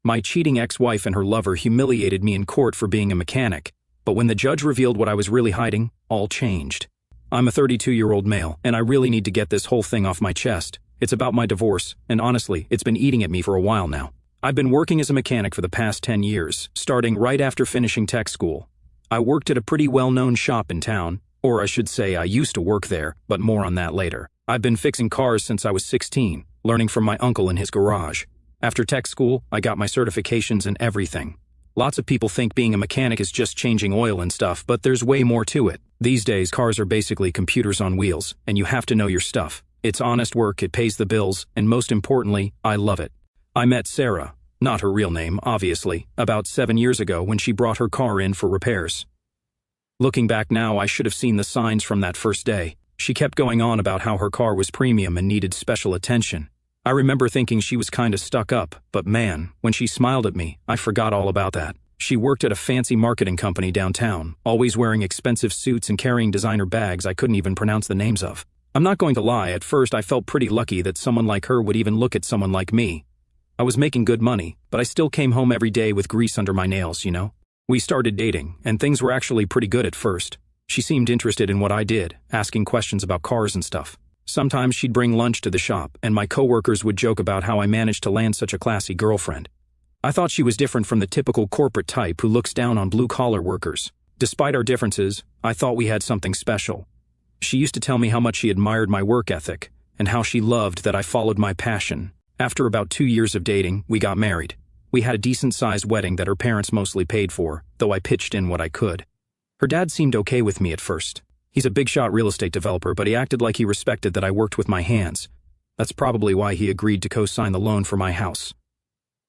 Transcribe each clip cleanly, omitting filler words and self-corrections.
My cheating ex-wife and her lover humiliated me in court for being a mechanic, but when the judge revealed what I was really hiding, all changed. I'm a 32-year-old male, and I really need to get this whole thing off my chest. It's about my divorce, and honestly, it's been eating at me for a while now. I've been working as a mechanic for the past 10 years, starting right after finishing tech school. I worked at a pretty well-known shop in town, or I should say I used to work there, but more on that later. I've been fixing cars since I was 16, learning from my uncle in his garage. After tech school, I got my certifications and everything. Lots of people think being a mechanic is just changing oil and stuff, but there's way more to it. These days, cars are basically computers on wheels, and you have to know your stuff. It's honest work, it pays the bills, and most importantly, I love it. I met Sarah, not her real name, obviously, about 7 years ago when she brought her car in for repairs. Looking back now, I should have seen the signs from that first day. She kept going on about how her car was premium and needed special attention. I remember thinking she was kinda stuck up, but man, when she smiled at me, I forgot all about that. She worked at a fancy marketing company downtown, always wearing expensive suits and carrying designer bags I couldn't even pronounce the names of. I'm not going to lie, at first I felt pretty lucky that someone like her would even look at someone like me. I was making good money, but I still came home every day with grease under my nails, you know? We started dating, and things were actually pretty good at first. She seemed interested in what I did, asking questions about cars and stuff. Sometimes she'd bring lunch to the shop, and my coworkers would joke about how I managed to land such a classy girlfriend. I thought she was different from the typical corporate type who looks down on blue-collar workers. Despite our differences, I thought we had something special. She used to tell me how much she admired my work ethic, and how she loved that I followed my passion. After about 2 years of dating, we got married. We had a decent-sized wedding that her parents mostly paid for, though I pitched in what I could. Her dad seemed okay with me at first. He's a big-shot real estate developer, but he acted like he respected that I worked with my hands. That's probably why he agreed to co-sign the loan for my house.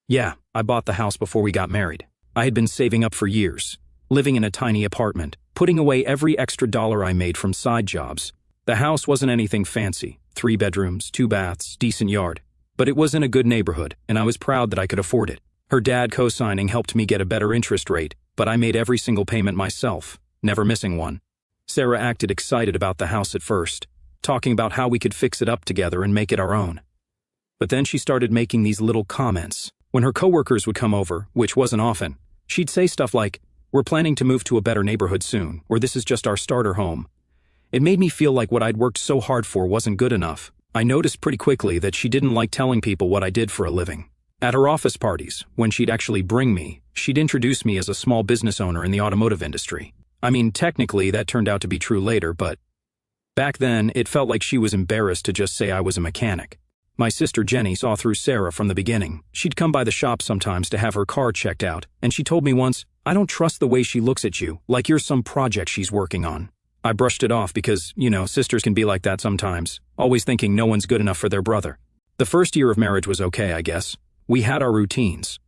Yeah, I bought the house before we got married. I had been saving up for years, living in a tiny apartment, putting away every extra dollar I made from side jobs. The house wasn't anything fancy, 3 bedrooms, 2 baths, decent yard. But it was in a good neighborhood, and I was proud that I could afford it. Her dad co-signing helped me get a better interest rate, but I made every single payment myself, never missing one. Sarah acted excited about the house at first, talking about how we could fix it up together and make it our own. But then she started making these little comments. When her coworkers would come over, which wasn't often, she'd say stuff like, "We're planning to move to a better neighborhood soon," or "This is just our starter home." It made me feel like what I'd worked so hard for wasn't good enough. I noticed pretty quickly that she didn't like telling people what I did for a living. At her office parties, when she'd actually bring me, she'd introduce me as a small business owner in the automotive industry. I mean, technically that turned out to be true later, but back then it felt like she was embarrassed to just say I was a mechanic. My sister Jenny saw through Sarah from the beginning. She'd come by the shop sometimes to have her car checked out, and she told me once, "I don't trust the way she looks at you, like you're some project she's working on." I brushed it off because, sisters can be like that sometimes, always thinking no one's good enough for their brother. The first year of marriage was okay, I guess. We had our routines.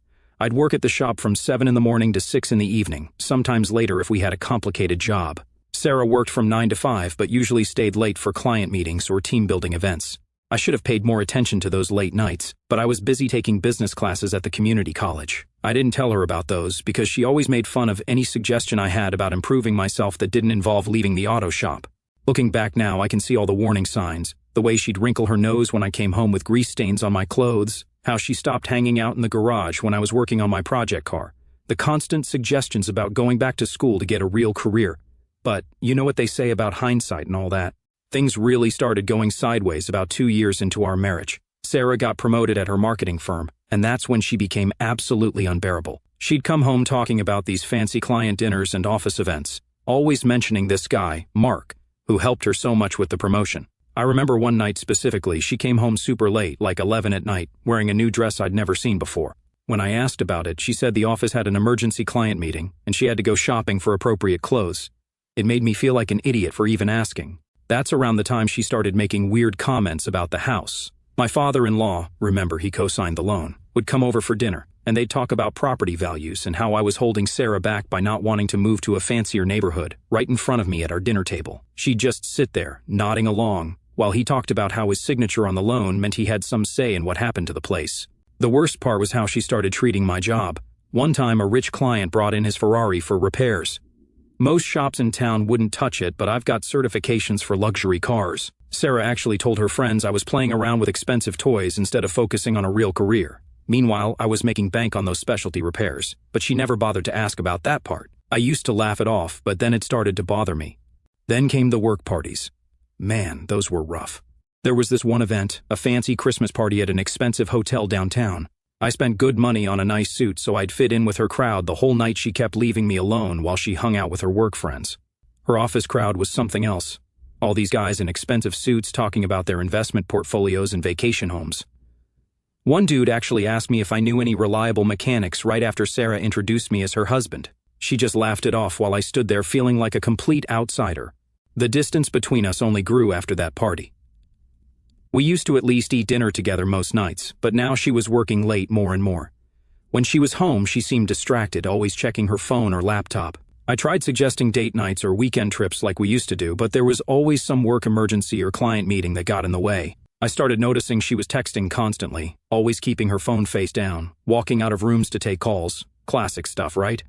I'd work at the shop from 7 in the morning to 6 in the evening, sometimes later if we had a complicated job. Sarah worked from 9 to 5 but usually stayed late for client meetings or team-building events. I should have paid more attention to those late nights, but I was busy taking business classes at the community college. I didn't tell her about those because she always made fun of any suggestion I had about improving myself that didn't involve leaving the auto shop. Looking back now, I can see all the warning signs, the way she'd wrinkle her nose when I came home with grease stains on my clothes, how she stopped hanging out in the garage when I was working on my project car, the constant suggestions about going back to school to get a real career. But you know what they say about hindsight and all that. Things really started going sideways about 2 years into our marriage. Sarah got promoted at her marketing firm, and that's when she became absolutely unbearable. She'd come home talking about these fancy client dinners and office events, always mentioning this guy, Mark, who helped her so much with the promotion. I remember one night specifically, she came home super late, like 11 at night, wearing a new dress I'd never seen before. When I asked about it, she said the office had an emergency client meeting, and she had to go shopping for appropriate clothes. It made me feel like an idiot for even asking. That's around the time she started making weird comments about the house. My father-in-law, remember he co-signed the loan, would come over for dinner, and they'd talk about property values and how I was holding Sarah back by not wanting to move to a fancier neighborhood, right in front of me at our dinner table. She'd just sit there, nodding along, while he talked about how his signature on the loan meant he had some say in what happened to the place. The worst part was how she started treating my job. One time a rich client brought in his Ferrari for repairs. Most shops in town wouldn't touch it, but I've got certifications for luxury cars. Sarah actually told her friends I was playing around with expensive toys instead of focusing on a real career. Meanwhile, I was making bank on those specialty repairs, but she never bothered to ask about that part. I used to laugh it off, but then it started to bother me. Then came the work parties. Man, those were rough. There was this one event, a fancy Christmas party at an expensive hotel downtown. I spent good money on a nice suit so I'd fit in with her crowd. The whole night she kept leaving me alone while she hung out with her work friends. Her office crowd was something else. All these guys in expensive suits talking about their investment portfolios and vacation homes. One dude actually asked me if I knew any reliable mechanics right after Sarah introduced me as her husband. She just laughed it off while I stood there feeling like a complete outsider. The distance between us only grew after that party. We used to at least eat dinner together most nights, but now she was working late more and more. When she was home, she seemed distracted, always checking her phone or laptop. I tried suggesting date nights or weekend trips like we used to do, but there was always some work emergency or client meeting that got in the way. I started noticing she was texting constantly, always keeping her phone face down, walking out of rooms to take calls. Classic stuff, right?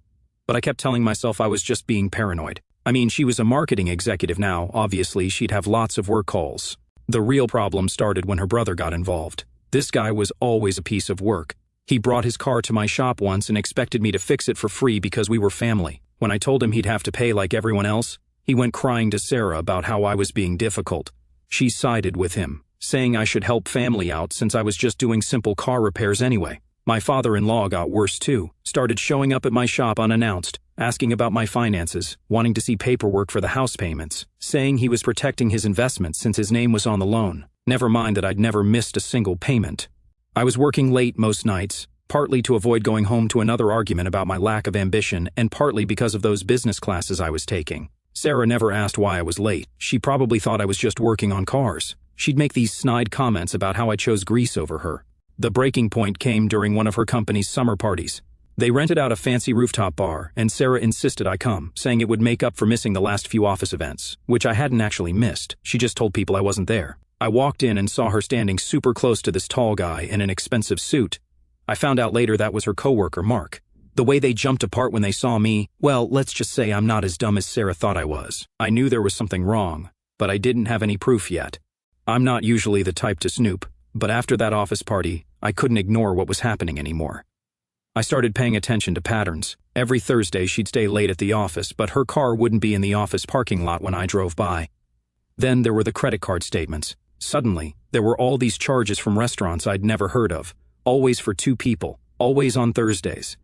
But I kept telling myself I was just being paranoid. I mean, she was a marketing executive now, obviously she'd have lots of work calls. The real problem started when her brother got involved. This guy was always a piece of work. He brought his car to my shop once and expected me to fix it for free because we were family. When I told him he'd have to pay like everyone else, he went crying to Sarah about how I was being difficult. She sided with him, saying I should help family out since I was just doing simple car repairs anyway. My father-in-law got worse too, started showing up at my shop unannounced, asking about my finances, wanting to see paperwork for the house payments, saying he was protecting his investments since his name was on the loan. Never mind that I'd never missed a single payment. I was working late most nights, partly to avoid going home to another argument about my lack of ambition and partly because of those business classes I was taking. Sarah never asked why I was late. She probably thought I was just working on cars. She'd make these snide comments about how I chose Greece over her. The breaking point came during one of her company's summer parties. They rented out a fancy rooftop bar, and Sarah insisted I come, saying it would make up for missing the last few office events, which I hadn't actually missed. She just told people I wasn't there. I walked in and saw her standing super close to this tall guy in an expensive suit. I found out later that was her coworker, Mark. The way they jumped apart when they saw me, well, let's just say I'm not as dumb as Sarah thought I was. I knew there was something wrong, but I didn't have any proof yet. I'm not usually the type to snoop, but after that office party, I couldn't ignore what was happening anymore. I started paying attention to patterns. Every Thursday she'd stay late at the office, but her car wouldn't be in the office parking lot when I drove by. Then there were the credit card statements. Suddenly, there were all these charges from restaurants I'd never heard of, always for 2 people, always on Thursdays.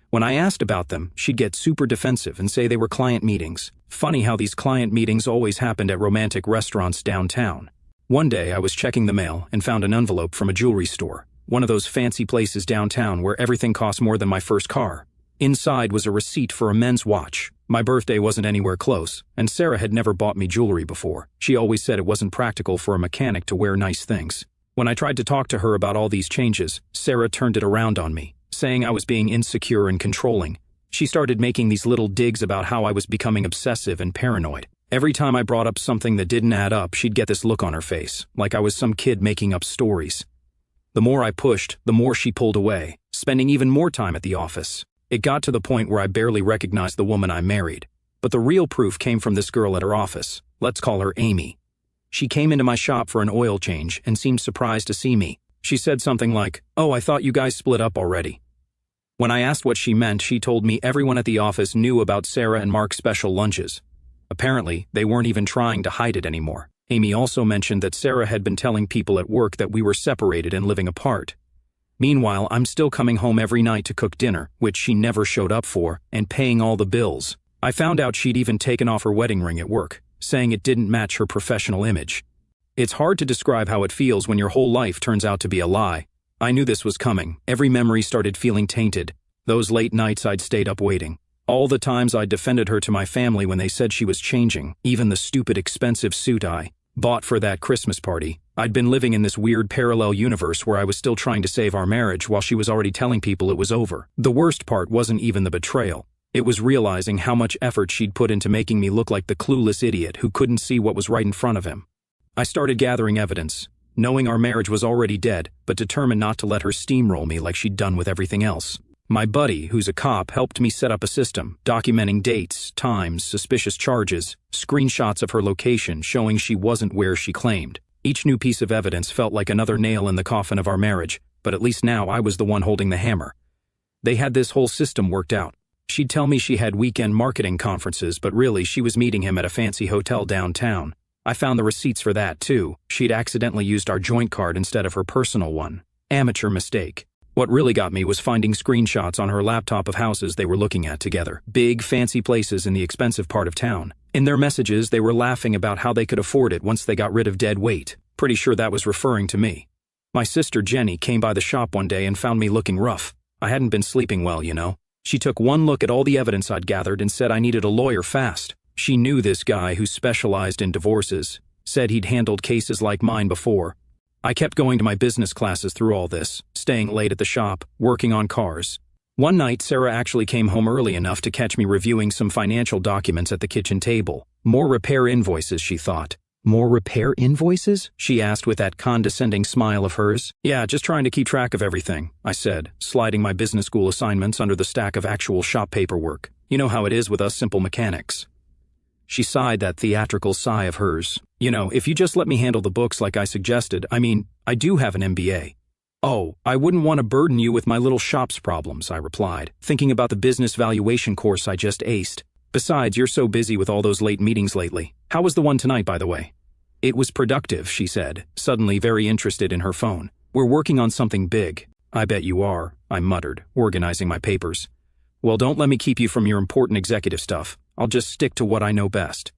When I asked about them, she'd get super defensive and say they were client meetings. Funny how these client meetings always happened at romantic restaurants downtown. One day I was checking the mail and found an envelope from a jewelry store, one of those fancy places downtown where everything costs more than my first car. Inside was a receipt for a men's watch. My birthday wasn't anywhere close, and Sarah had never bought me jewelry before. She always said it wasn't practical for a mechanic to wear nice things. When I tried to talk to her about all these changes, Sarah turned it around on me, saying I was being insecure and controlling. She started making these little digs about how I was becoming obsessive and paranoid. Every time I brought up something that didn't add up, she'd get this look on her face, like I was some kid making up stories. The more I pushed, the more she pulled away, spending even more time at the office. It got to the point where I barely recognized the woman I married. But the real proof came from this girl at her office. Let's call her Amy. She came into my shop for an oil change and seemed surprised to see me. She said something like, "Oh, I thought you guys split up already." When I asked what she meant, she told me everyone at the office knew about Sarah and Mark's special lunches. Apparently, they weren't even trying to hide it anymore. Amy also mentioned that Sarah had been telling people at work that we were separated and living apart. Meanwhile, I'm still coming home every night to cook dinner, which she never showed up for, and paying all the bills. I found out she'd even taken off her wedding ring at work, saying it didn't match her professional image. It's hard to describe how it feels when your whole life turns out to be a lie. I knew this was coming. Every memory started feeling tainted. Those late nights I'd stayed up waiting. All the times I defended her to my family when they said she was changing. Even the stupid expensive suit I bought for that Christmas party. I'd been living in this weird parallel universe where I was still trying to save our marriage while she was already telling people it was over. The worst part wasn't even the betrayal. It was realizing how much effort she'd put into making me look like the clueless idiot who couldn't see what was right in front of him. I started gathering evidence, knowing our marriage was already dead, but determined not to let her steamroll me like she'd done with everything else. My buddy, who's a cop, helped me set up a system, documenting dates, times, suspicious charges, screenshots of her location showing she wasn't where she claimed. Each new piece of evidence felt like another nail in the coffin of our marriage, but at least now I was the one holding the hammer. They had this whole system worked out. She'd tell me she had weekend marketing conferences, but really she was meeting him at a fancy hotel downtown. I found the receipts for that, too. She'd accidentally used our joint card instead of her personal one. Amateur mistake. What really got me was finding screenshots on her laptop of houses they were looking at together. Big, fancy places in the expensive part of town. In their messages, they were laughing about how they could afford it once they got rid of dead weight. Pretty sure that was referring to me. My sister Jenny came by the shop one day and found me looking rough. I hadn't been sleeping well, you know. She took one look at all the evidence I'd gathered and said I needed a lawyer fast. She knew this guy who specialized in divorces. Said he'd handled cases like mine before. I kept going to my business classes through all this, staying late at the shop, working on cars. One night, Sarah actually came home early enough to catch me reviewing some financial documents at the kitchen table. More repair invoices, she thought. More repair invoices? She asked with that condescending smile of hers. Yeah, just trying to keep track of everything, I said, sliding my business school assignments under the stack of actual shop paperwork. You know how it is with us simple mechanics. She sighed that theatrical sigh of hers. You know, if you just let me handle the books like I suggested, I do have an MBA. Oh, I wouldn't want to burden you with my little shop's problems, I replied, thinking about the business valuation course I just aced. Besides, you're so busy with all those late meetings lately. How was the one tonight, by the way? It was productive, she said, suddenly very interested in her phone. We're working on something big. I bet you are, I muttered, organizing my papers. Well, don't let me keep you from your important executive stuff. I'll just stick to what I know best.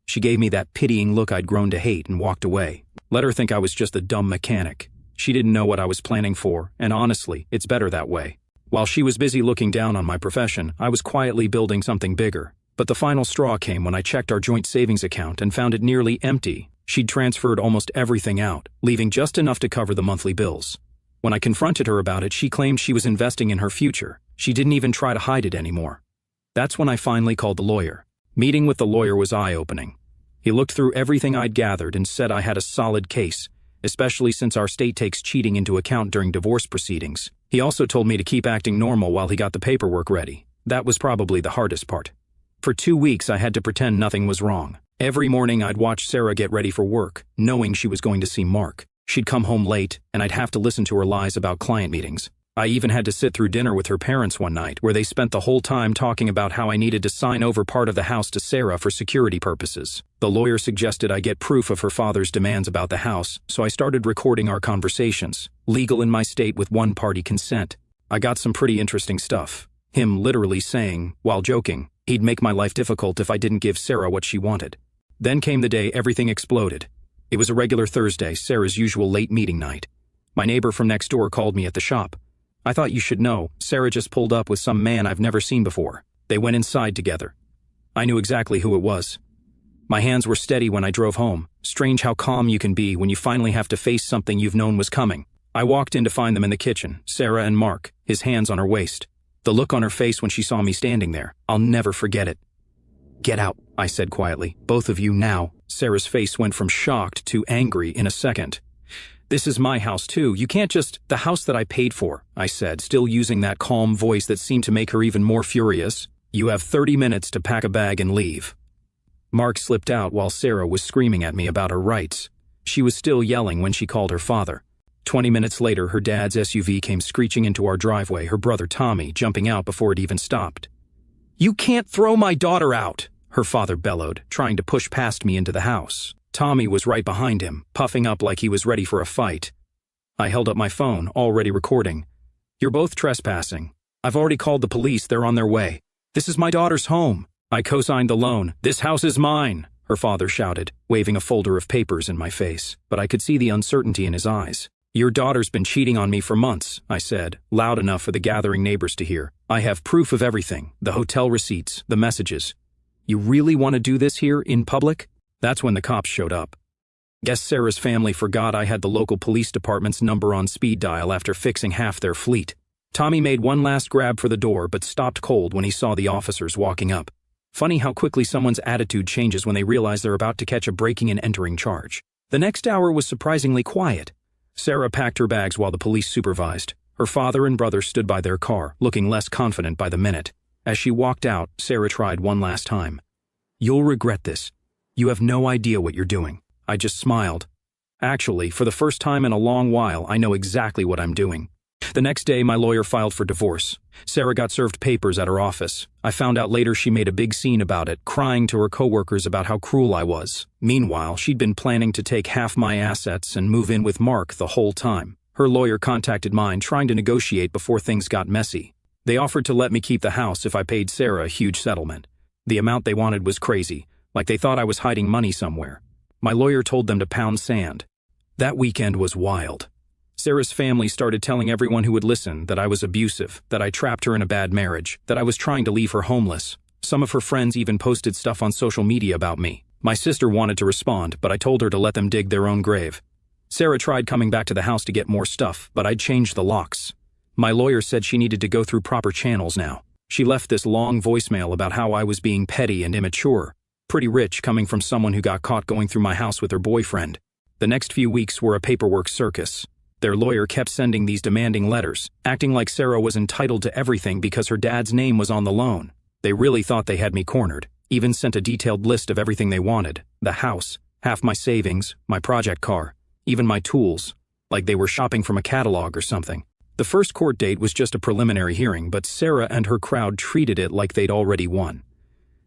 She gave me that pitying look I'd grown to hate and walked away. Let her think I was just a dumb mechanic. She didn't know what I was planning for, and honestly, it's better that way. While she was busy looking down on my profession, I was quietly building something bigger. But the final straw came when I checked our joint savings account and found it nearly empty. She'd transferred almost everything out, leaving just enough to cover the monthly bills. When I confronted her about it, she claimed she was investing in her future. She didn't even try to hide it anymore. That's when I finally called the lawyer. Meeting with the lawyer was eye-opening. He looked through everything I'd gathered and said I had a solid case, especially since our state takes cheating into account during divorce proceedings. He also told me to keep acting normal while he got the paperwork ready. That was probably the hardest part. For 2 weeks, I had to pretend nothing was wrong. Every morning, I'd watch Sarah get ready for work, knowing she was going to see Mark. She'd come home late, and I'd have to listen to her lies about client meetings. I even had to sit through dinner with her parents one night, where they spent the whole time talking about how I needed to sign over part of the house to Sarah for security purposes. The lawyer suggested I get proof of her father's demands about the house, so I started recording our conversations, legal in my state with one-party consent. I got some pretty interesting stuff. Him literally saying, while joking, he'd make my life difficult if I didn't give Sarah what she wanted. Then came the day everything exploded. It was a regular Thursday, Sarah's usual late meeting night. My neighbor from next door called me at the shop. I thought you should know, Sarah just pulled up with some man I've never seen before. They went inside together. I knew exactly who it was. My hands were steady when I drove home. Strange how calm you can be when you finally have to face something you've known was coming. I walked in to find them in the kitchen, Sarah and Mark, his hands on her waist. The look on her face when she saw me standing there, I'll never forget it. Get out, I said quietly. Both of you now. Sarah's face went from shocked to angry in a second. This is my house too. You can't just— The house that I paid for, I said, still using that calm voice that seemed to make her even more furious. You have 30 minutes to pack a bag and leave. Mark slipped out while Sarah was screaming at me about her rights. She was still yelling when she called her father. 20 minutes later, her dad's SUV came screeching into our driveway, her brother Tommy jumping out before it even stopped. You can't throw my daughter out, her father bellowed, trying to push past me into the house. Tommy was right behind him, puffing up like he was ready for a fight. I held up my phone, already recording. You're both trespassing. I've already called the police, they're on their way. This is my daughter's home. I co-signed the loan. This house is mine, her father shouted, waving a folder of papers in my face, but I could see the uncertainty in his eyes. Your daughter's been cheating on me for months, I said, loud enough for the gathering neighbors to hear. I have proof of everything, the hotel receipts, the messages. You really want to do this here, in public? That's when the cops showed up. Guess Sarah's family forgot I had the local police department's number on speed dial after fixing half their fleet. Tommy made one last grab for the door but stopped cold when he saw the officers walking up. Funny how quickly someone's attitude changes when they realize they're about to catch a breaking and entering charge. The next hour was surprisingly quiet. Sarah packed her bags while the police supervised. Her father and brother stood by their car, looking less confident by the minute. As she walked out, Sarah tried one last time. You'll regret this. You have no idea what you're doing. I just smiled. Actually, for the first time in a long while, I know exactly what I'm doing. The next day, my lawyer filed for divorce. Sarah got served papers at her office. I found out later she made a big scene about it, crying to her coworkers about how cruel I was. Meanwhile, she'd been planning to take half my assets and move in with Mark the whole time. Her lawyer contacted mine, trying to negotiate before things got messy. They offered to let me keep the house if I paid Sarah a huge settlement. The amount they wanted was crazy, like they thought I was hiding money somewhere. My lawyer told them to pound sand. That weekend was wild. Sarah's family started telling everyone who would listen that I was abusive, that I trapped her in a bad marriage, that I was trying to leave her homeless. Some of her friends even posted stuff on social media about me. My sister wanted to respond, but I told her to let them dig their own grave. Sarah tried coming back to the house to get more stuff, but I'd changed the locks. My lawyer said she needed to go through proper channels now. She left this long voicemail about how I was being petty and immature. Pretty rich coming from someone who got caught going through my house with her boyfriend. The next few weeks were a paperwork circus. Their lawyer kept sending these demanding letters, acting like Sarah was entitled to everything because her dad's name was on the loan. They really thought they had me cornered, even sent a detailed list of everything they wanted. The house, half my savings, my project car, even my tools, like they were shopping from a catalog or something. The first court date was just a preliminary hearing, but Sarah and her crowd treated it like they'd already won.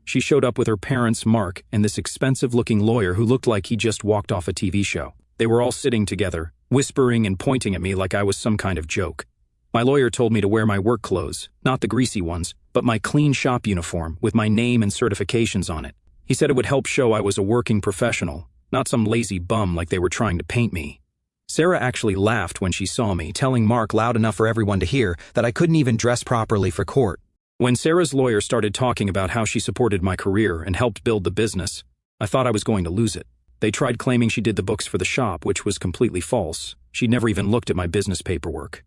She showed up with her parents, Mark, and this expensive-looking lawyer who looked like he just walked off a TV show. They were all sitting together, whispering and pointing at me like I was some kind of joke. My lawyer told me to wear my work clothes, not the greasy ones, but my clean shop uniform with my name and certifications on it. He said it would help show I was a working professional, not some lazy bum like they were trying to paint me. Sarah actually laughed when she saw me, telling Mark loud enough for everyone to hear that I couldn't even dress properly for court. When Sarah's lawyer started talking about how she supported my career and helped build the business, I thought I was going to lose it. They tried claiming she did the books for the shop, which was completely false. She'd never even looked at my business paperwork.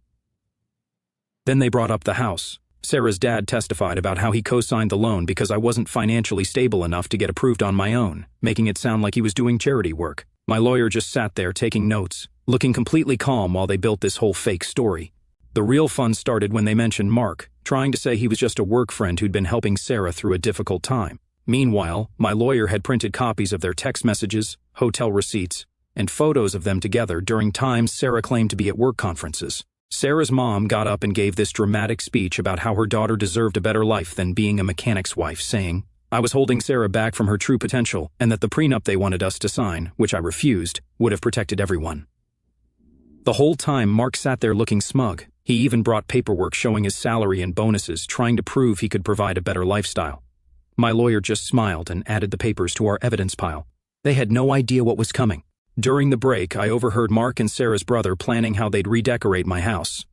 Then they brought up the house. Sarah's dad testified about how he co-signed the loan because I wasn't financially stable enough to get approved on my own, making it sound like he was doing charity work. My lawyer just sat there taking notes, looking completely calm while they built this whole fake story. The real fun started when they mentioned Mark, trying to say he was just a work friend who'd been helping Sarah through a difficult time. Meanwhile, my lawyer had printed copies of their text messages, hotel receipts, and photos of them together during times Sarah claimed to be at work conferences. Sarah's mom got up and gave this dramatic speech about how her daughter deserved a better life than being a mechanic's wife, saying, I was holding Sarah back from her true potential, and that the prenup they wanted us to sign, which I refused, would have protected everyone. The whole time, Mark sat there looking smug. He even brought paperwork showing his salary and bonuses, trying to prove he could provide a better lifestyle. My lawyer just smiled and added the papers to our evidence pile. They had no idea what was coming. During the break, I overheard Mark and Sarah's brother planning how they'd redecorate my house.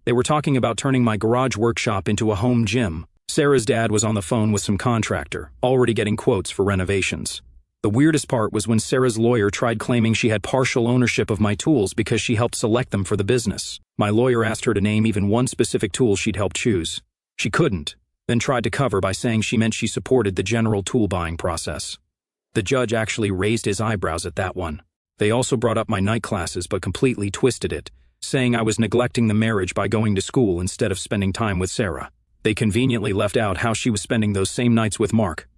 They were talking about turning my garage workshop into a home gym. Sarah's dad was on the phone with some contractor, already getting quotes for renovations. The weirdest part was when Sarah's lawyer tried claiming she had partial ownership of my tools because she helped select them for the business. My lawyer asked her to name even one specific tool she'd helped choose. She couldn't, then tried to cover by saying she meant she supported the general tool buying process. The judge actually raised his eyebrows at that one. They also brought up my night classes but completely twisted it, saying I was neglecting the marriage by going to school instead of spending time with Sarah. They conveniently left out how she was spending those same nights with Mark.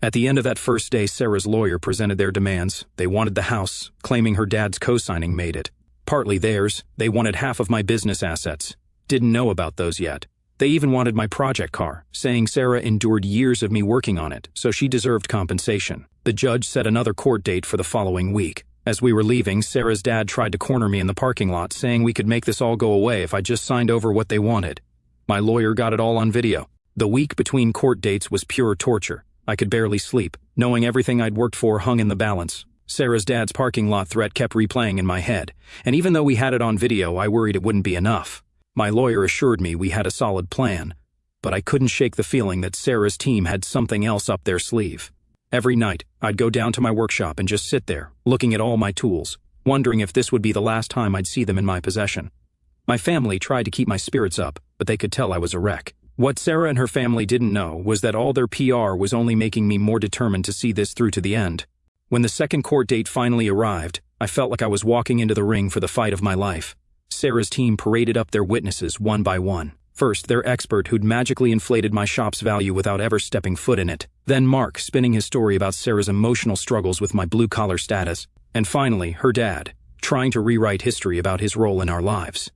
At the end of that first day, Sarah's lawyer presented their demands. They wanted the house, claiming her dad's co-signing made it. Partly theirs, they wanted half of my business assets. Didn't know about those yet. They even wanted my project car, saying Sarah endured years of me working on it, so she deserved compensation. The judge set another court date for the following week. As we were leaving, Sarah's dad tried to corner me in the parking lot, saying we could make this all go away if I just signed over what they wanted. My lawyer got it all on video. The week between court dates was pure torture. I could barely sleep, knowing everything I'd worked for hung in the balance. Sarah's dad's parking lot threat kept replaying in my head, and even though we had it on video, I worried it wouldn't be enough. My lawyer assured me we had a solid plan, but I couldn't shake the feeling that Sarah's team had something else up their sleeve. Every night, I'd go down to my workshop and just sit there, looking at all my tools, wondering if this would be the last time I'd see them in my possession. My family tried to keep my spirits up, but they could tell I was a wreck. What Sarah and her family didn't know was that all their PR was only making me more determined to see this through to the end. When the second court date finally arrived, I felt like I was walking into the ring for the fight of my life. Sarah's team paraded up their witnesses one by one. First, their expert who'd magically inflated my shop's value without ever stepping foot in it. Then Mark, spinning his story about Sarah's emotional struggles with my blue-collar status. And finally, her dad, trying to rewrite history about his role in our lives.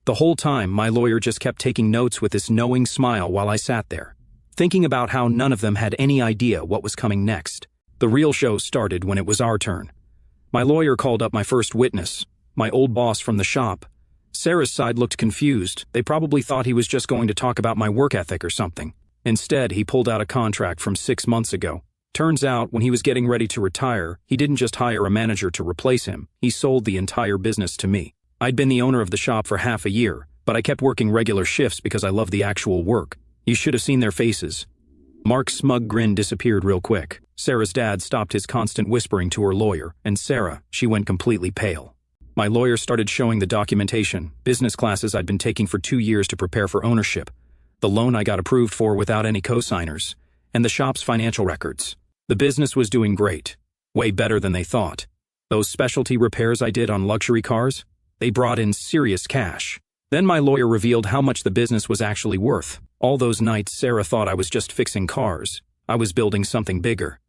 The whole time, my lawyer just kept taking notes with this knowing smile while I sat there, thinking about how none of them had any idea what was coming next. The real show started when it was our turn. My lawyer called up my first witness, my old boss from the shop. Sarah's side looked confused. They probably thought he was just going to talk about my work ethic or something. Instead, he pulled out a contract from 6 months ago. Turns out, when he was getting ready to retire, he didn't just hire a manager to replace him, he sold the entire business to me. I'd been the owner of the shop for half a year, but I kept working regular shifts because I loved the actual work. You should have seen their faces. Mark's smug grin disappeared real quick. Sarah's dad stopped his constant whispering to her lawyer, and Sarah, she went completely pale. My lawyer started showing the documentation, business classes I'd been taking for 2 years to prepare for ownership, the loan I got approved for without any co-signers, and the shop's financial records. The business was doing great, way better than they thought. Those specialty repairs I did on luxury cars, they brought in serious cash. Then my lawyer revealed how much the business was actually worth. All those nights Sarah thought I was just fixing cars. I was building something bigger.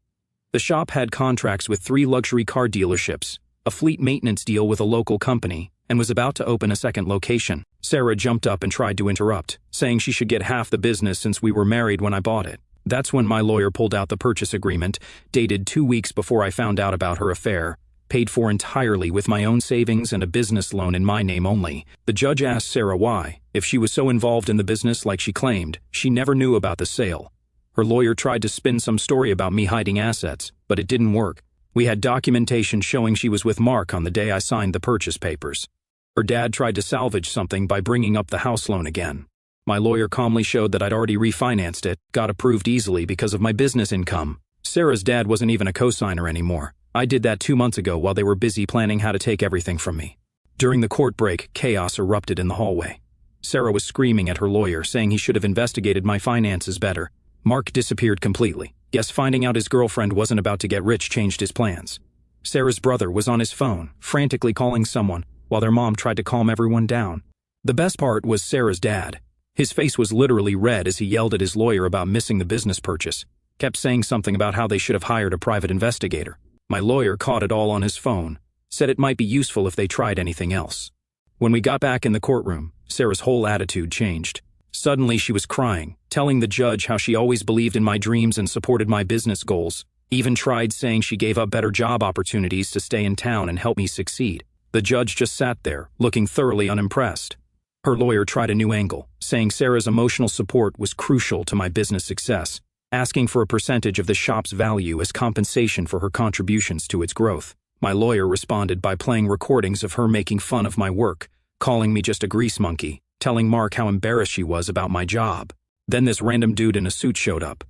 The shop had contracts with 3 luxury car dealerships, a fleet maintenance deal with a local company, and was about to open a second location. Sarah jumped up and tried to interrupt, saying she should get half the business since we were married when I bought it. That's when my lawyer pulled out the purchase agreement, dated 2 weeks before I found out about her affair, paid for entirely with my own savings and a business loan in my name only. The judge asked Sarah why, if she was so involved in the business like she claimed, she never knew about the sale. Her lawyer tried to spin some story about me hiding assets, but it didn't work. We had documentation showing she was with Mark on the day I signed the purchase papers. Her dad tried to salvage something by bringing up the house loan again. My lawyer calmly showed that I'd already refinanced it, got approved easily because of my business income. Sarah's dad wasn't even a co-signer anymore. I did that 2 months ago while they were busy planning how to take everything from me. During the court break, chaos erupted in the hallway. Sarah was screaming at her lawyer, saying he should have investigated my finances better. Mark disappeared completely. Guess finding out his girlfriend wasn't about to get rich changed his plans. Sarah's brother was on his phone, frantically calling someone, while their mom tried to calm everyone down. The best part was Sarah's dad. His face was literally red as he yelled at his lawyer about missing the business purchase, kept saying something about how they should have hired a private investigator. My lawyer caught it all on his phone, said it might be useful if they tried anything else. When we got back in the courtroom, Sarah's whole attitude changed. Suddenly she was crying, telling the judge how she always believed in my dreams and supported my business goals, even tried saying she gave up better job opportunities to stay in town and help me succeed. The judge just sat there, looking thoroughly unimpressed. Her lawyer tried a new angle, saying Sarah's emotional support was crucial to my business success, asking for a percentage of the shop's value as compensation for her contributions to its growth. My lawyer responded by playing recordings of her making fun of my work, calling me just a grease monkey, telling Mark how embarrassed she was about my job. Then this random dude in a suit showed up.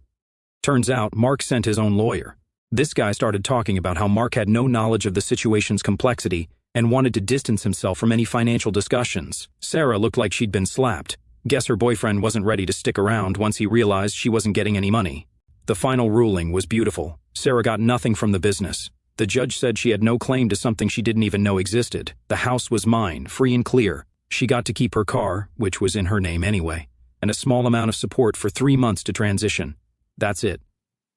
Turns out Mark sent his own lawyer. This guy started talking about how Mark had no knowledge of the situation's complexity and wanted to distance himself from any financial discussions. Sarah looked like she'd been slapped. Guess her boyfriend wasn't ready to stick around once he realized she wasn't getting any money. The final ruling was beautiful. Sarah got nothing from the business. The judge said she had no claim to something she didn't even know existed. The house was mine, free and clear. She got to keep her car, which was in her name anyway, and a small amount of support for 3 months to transition. That's it.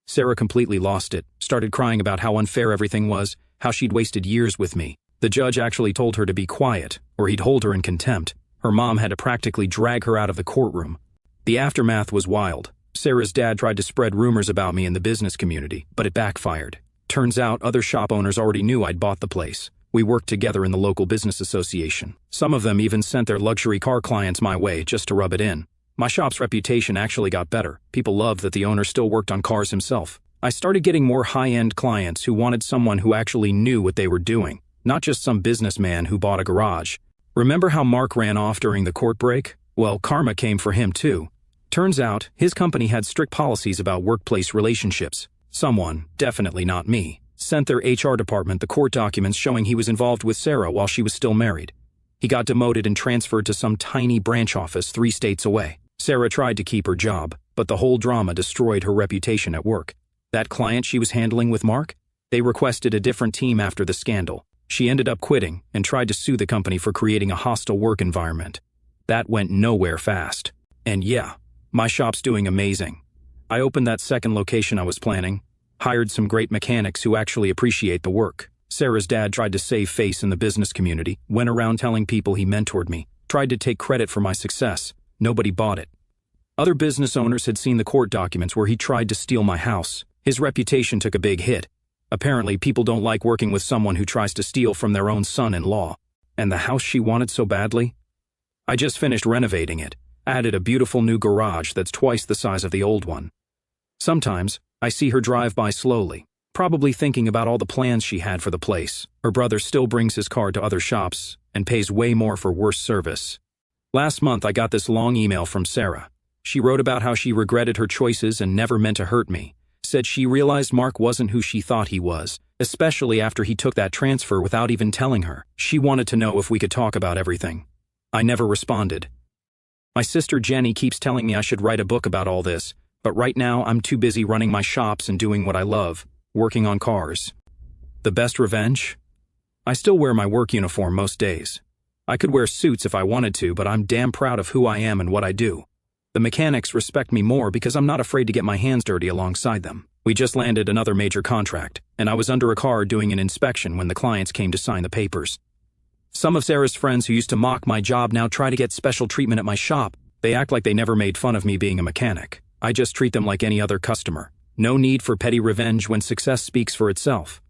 Sarah completely lost it, started crying about how unfair everything was, how she'd wasted years with me. The judge actually told her to be quiet, or he'd hold her in contempt. Her mom had to practically drag her out of the courtroom. The aftermath was wild. Sarah's dad tried to spread rumors about me in the business community, but it backfired. Turns out other shop owners already knew I'd bought the place. We worked together in the local business association. Some of them even sent their luxury car clients my way just to rub it in. My shop's reputation actually got better. People loved that the owner still worked on cars himself. I started getting more high-end clients who wanted someone who actually knew what they were doing, not just some businessman who bought a garage. Remember how Mark ran off during the court break? Well, karma came for him too. Turns out, his company had strict policies about workplace relationships. Someone, definitely not me, sent their HR department the court documents showing he was involved with Sarah while she was still married. He got demoted and transferred to some tiny branch office 3 states away. Sarah tried to keep her job, but the whole drama destroyed her reputation at work. That client she was handling with Mark? They requested a different team after the scandal. She ended up quitting and tried to sue the company for creating a hostile work environment. That went nowhere fast. And yeah, my shop's doing amazing. I opened that second location I was planning, hired some great mechanics who actually appreciate the work. Sarah's dad tried to save face in the business community, went around telling people he mentored me, tried to take credit for my success. Nobody bought it. Other business owners had seen the court documents where he tried to steal my house. His reputation took a big hit. Apparently, people don't like working with someone who tries to steal from their own son-in-law. And the house she wanted so badly? I just finished renovating it, added a beautiful new garage that's twice the size of the old one. Sometimes, I see her drive by slowly, probably thinking about all the plans she had for the place. Her brother still brings his car to other shops and pays way more for worse service. Last month, I got this long email from Sarah. She wrote about how she regretted her choices and never meant to hurt me. Said she realized Mark wasn't who she thought he was, especially after he took that transfer without even telling her. She wanted to know if we could talk about everything. I never responded. My sister Jenny keeps telling me I should write a book about all this, but right now I'm too busy running my shops and doing what I love, working on cars. The best revenge? I still wear my work uniform most days. I could wear suits if I wanted to, but I'm damn proud of who I am and what I do. The mechanics respect me more because I'm not afraid to get my hands dirty alongside them. We just landed another major contract, and I was under a car doing an inspection when the clients came to sign the papers. Some of Sarah's friends who used to mock my job now try to get special treatment at my shop. They act like they never made fun of me being a mechanic. I just treat them like any other customer. No need for petty revenge when success speaks for itself.